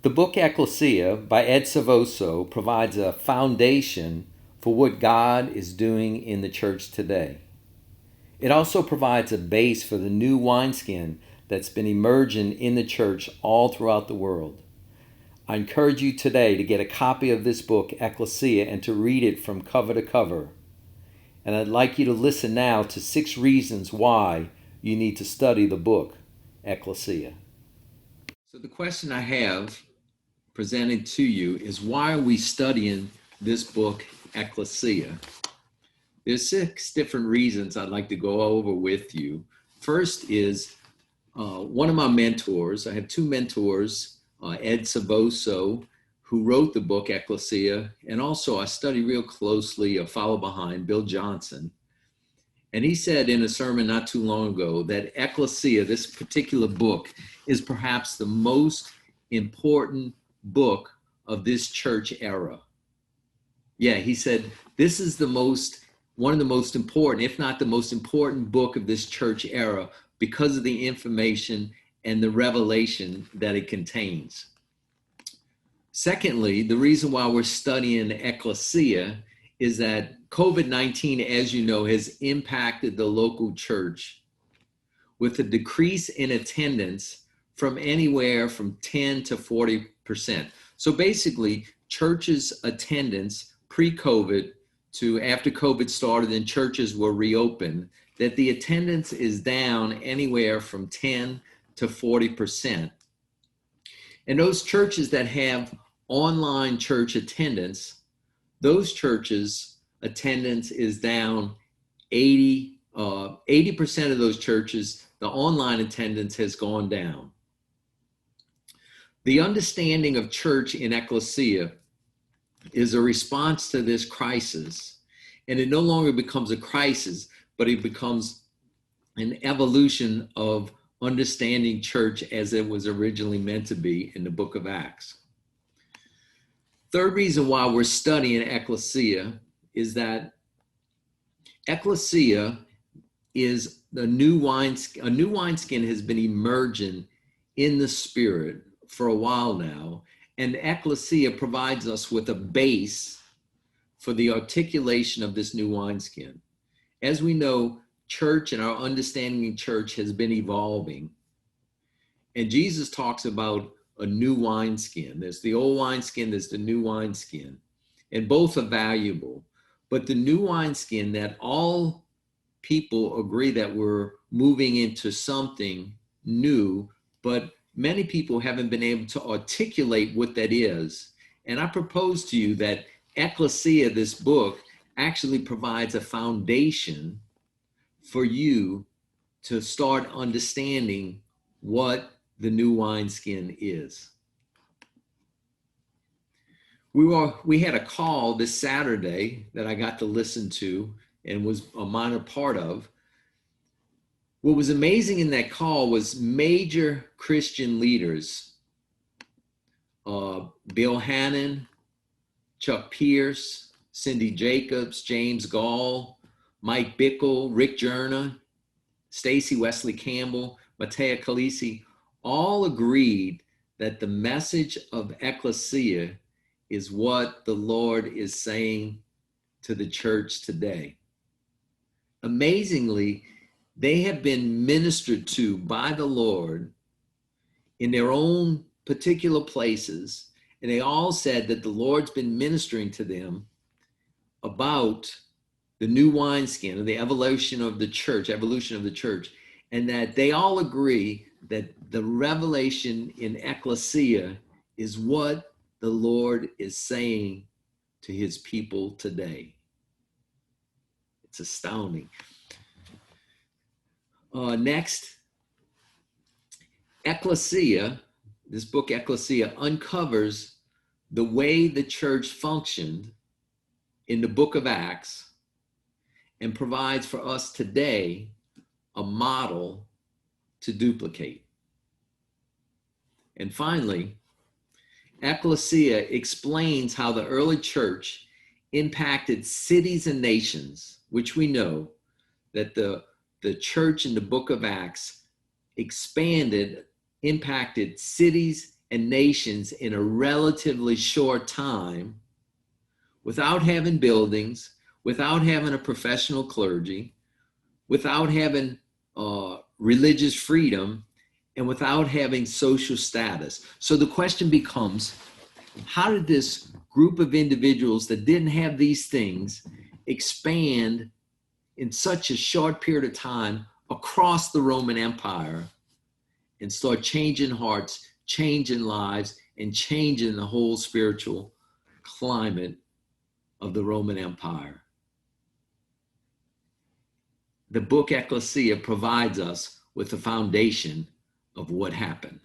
The book Ekklesia by Ed Savoso provides a foundation for what God is doing in the church today. It also provides a base for the new wineskin that's been emerging in the church all throughout the world. I encourage you today to get a copy of this book, Ekklesia, and to read it from cover to cover. And I'd like you to listen now to 6 reasons why you need to study the book, Ekklesia. So the question I have presented to you is, why are we studying this book, Ekklesia? There's 6 different reasons I'd like to go over with you. First is one of my mentors. I have 2 mentors, Ed Savoso, who wrote the book Ekklesia, and also I study real closely or follow behind Bill Johnson. And he said in a sermon not too long ago that Ekklesia, this particular book, is perhaps the most important book of this church era. Yeah, he said this is one of the most important, if not the most important book of this church era, because of the information and the revelation that it contains. Secondly, the reason why we're studying Ekklesia is that COVID-19, as you know, has impacted the local church with a decrease in attendance from anywhere from 10 to 40%. So basically, churches' attendance pre-COVID to after COVID started and churches were reopened, that the attendance is down anywhere from 10 to 40%. And those churches that have online church attendance, those churches' attendance is down 80% of those churches, the online attendance has gone down. The understanding of church in Ekklesia is a response to this crisis, and it no longer becomes a crisis, but it becomes an evolution of understanding church as it was originally meant to be in the book of Acts. Third reason why we're studying Ekklesia is that Ekklesia is a new wineskin. A new wineskin has been emerging in the spirit for a while now, and Ekklesia provides us with a base for the articulation of this new wineskin. As we know, church and our understanding of church has been evolving. And Jesus talks about a new wineskin. There's the old wineskin, there's the new wineskin, and both are valuable. But the new wineskin, that all people agree that we're moving into something new, but many people haven't been able to articulate what that is. And I propose to you that Ekklesia, this book, actually provides a foundation for you to start understanding what the new wineskin is. We had a call this Saturday that I got to listen to and was a minor part of. What was amazing in that call was major Christian leaders, Bill Hannon, Chuck Pierce, Cindy Jacobs, James Gall, Mike Bickle, Rick Journa, Stacy Wesley Campbell, Matea Khaleesi, all agreed that the message of Ekklesia is what the Lord is saying to the church today. Amazingly, they have been ministered to by the Lord in their own particular places, and they all said that the Lord's been ministering to them about the new wineskin, or the evolution of the church, and that they all agree that the revelation in Ekklesia is what the Lord is saying to his people today. It's astounding. Next, Ekklesia, this book Ekklesia, uncovers the way the church functioned in the book of Acts and provides for us today a model to duplicate. And finally, Ekklesia explains how the early church impacted cities and nations, which we know that the church in the book of Acts impacted cities and nations in a relatively short time without having buildings, without having a professional clergy, without having religious freedom, and without having social status. So the question becomes, how did this group of individuals that didn't have these things expand in such a short period of time across the Roman Empire and start changing hearts, changing lives, and changing the whole spiritual climate of the Roman Empire? The book Ekklesia provides us with the foundation of what happened.